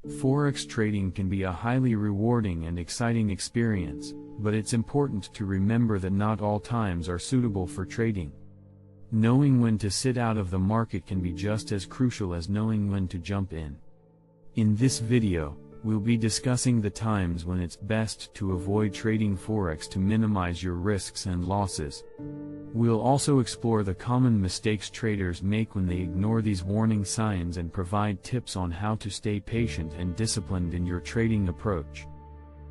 Forex trading can be a highly rewarding and exciting experience, but it's important to remember that not all times are suitable for trading. Knowing when to sit out of the market can be just as crucial as knowing when to jump in. In this video, we'll be discussing the times when it's best to avoid trading Forex to minimize your risks and losses. We'll also explore the common mistakes traders make when they ignore these warning signs and provide tips on how to stay patient and disciplined in your trading approach.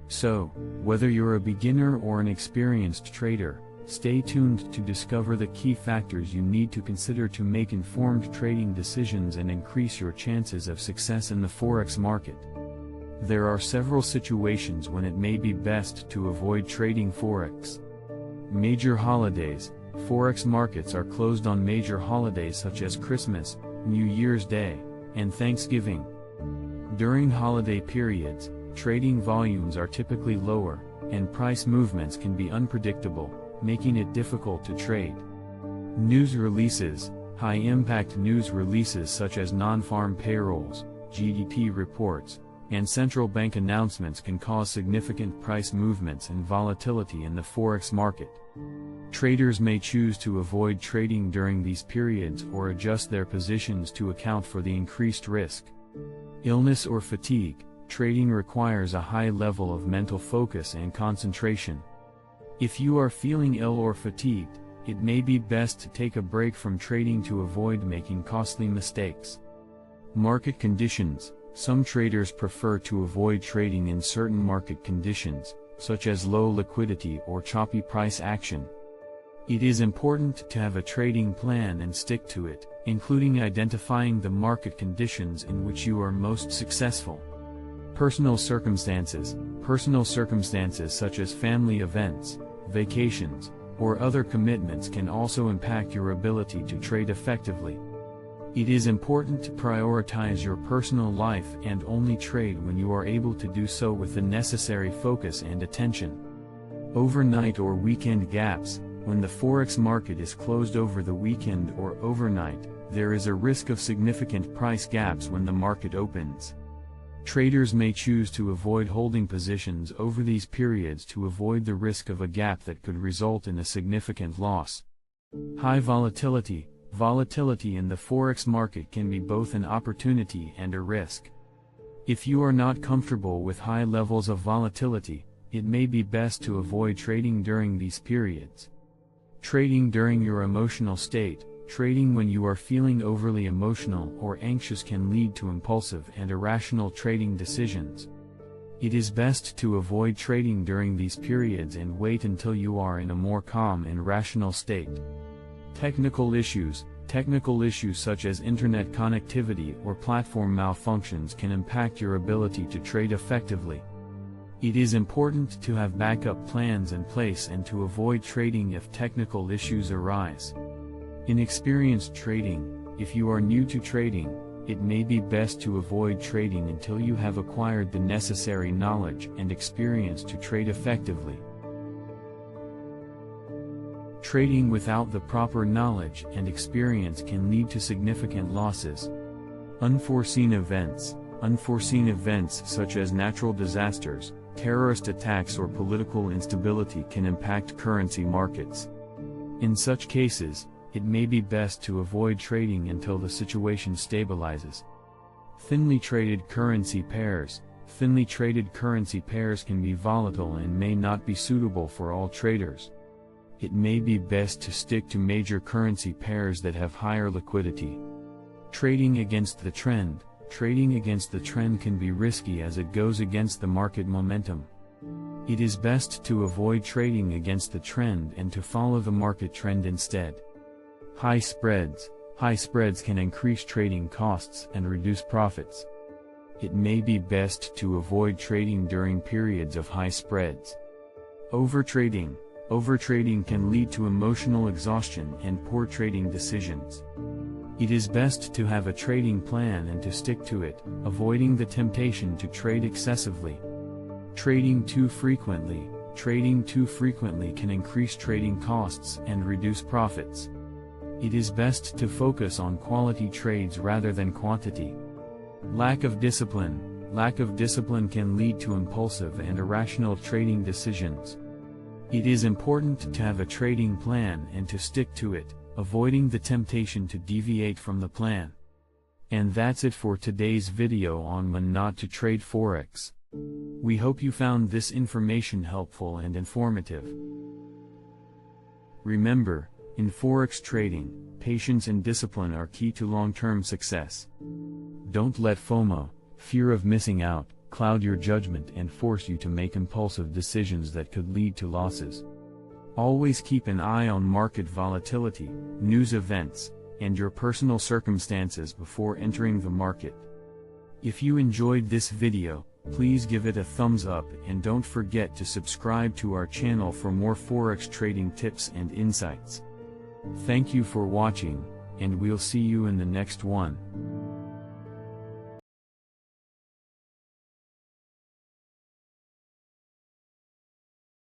So, whether you're a beginner or an experienced trader, stay tuned to discover the key factors you need to consider to make informed trading decisions and increase your chances of success in the Forex market. There are several situations when it may be best to avoid trading Forex. Major holidays. Forex markets are closed on major holidays such as Christmas, New Year's Day, and Thanksgiving. During holiday periods, trading volumes are typically lower, and price movements can be unpredictable, making it difficult to trade. News releases. High-impact news releases such as non-farm payrolls, GDP reports, and central bank announcements can cause significant price movements and volatility in the Forex market. Traders may choose to avoid trading during these periods or adjust their positions to account for the increased risk. Illness or fatigue. Trading requires a high level of mental focus and concentration. If you are feeling ill or fatigued, it may be best to take a break from trading to avoid making costly mistakes. Market conditions. Some traders prefer to avoid trading in certain market conditions, such as low liquidity or choppy price action. It is important to have a trading plan and stick to it, including identifying the market conditions in which you are most successful. Personal circumstances. Personal circumstances such as family events, vacations, or other commitments can also impact your ability to trade effectively. It is important to prioritize your personal life and only trade when you are able to do so with the necessary focus and attention. Overnight or weekend gaps. When the Forex market is closed over the weekend or overnight, there is a risk of significant price gaps when the market opens. Traders may choose to avoid holding positions over these periods to avoid the risk of a gap that could result in a significant loss. High volatility. Volatility in the Forex market can be both an opportunity and a risk. If you are not comfortable with high levels of volatility, it may be best to avoid trading during these periods. Trading during your emotional state. Trading when you are feeling overly emotional or anxious can lead to impulsive and irrational trading decisions. It is best to avoid trading during these periods and wait until you are in a more calm and rational state. Technical issues. Technical issues such as internet connectivity or platform malfunctions can impact your ability to trade effectively. It is important to have backup plans in place and to avoid trading if technical issues arise. In experienced trading, if you are new to trading, it may be best to avoid trading until you have acquired the necessary knowledge and experience to trade effectively. Trading without the proper knowledge and experience can lead to significant losses. Unforeseen events. Unforeseen events such as natural disasters, terrorist attacks or political instability can impact currency markets. In such cases, it may be best to avoid trading until the situation stabilizes. Thinly traded currency pairs. Thinly traded currency pairs can be volatile and may not be suitable for all traders. It may be best to stick to major currency pairs that have higher liquidity. Trading against the trend. Trading against the trend can be risky as it goes against the market momentum. It is best to avoid trading against the trend and to follow the market trend instead. High spreads. High spreads can increase trading costs and reduce profits. It may be best to avoid trading during periods of high spreads. Overtrading. Overtrading can lead to emotional exhaustion and poor trading decisions. It is best to have a trading plan and to stick to it, avoiding the temptation to trade excessively. Trading too frequently. Trading too frequently can increase trading costs and reduce profits. It is best to focus on quality trades rather than quantity. Lack of discipline. Lack of discipline can lead to impulsive and irrational trading decisions. It is important to have a trading plan and to stick to it, avoiding the temptation to deviate from the plan. And that's it for today's video on when not to trade Forex. We hope you found this information helpful and informative. Remember, in Forex trading, patience and discipline are key to long-term success. Don't let FOMO, fear of missing out, cloud your judgment and force you to make impulsive decisions that could lead to losses. Always keep an eye on market volatility, news events, and your personal circumstances before entering the market. If you enjoyed this video, please give it a thumbs up and don't forget to subscribe to our channel for more Forex trading tips and insights. Thank you for watching, and we'll see you in the next one.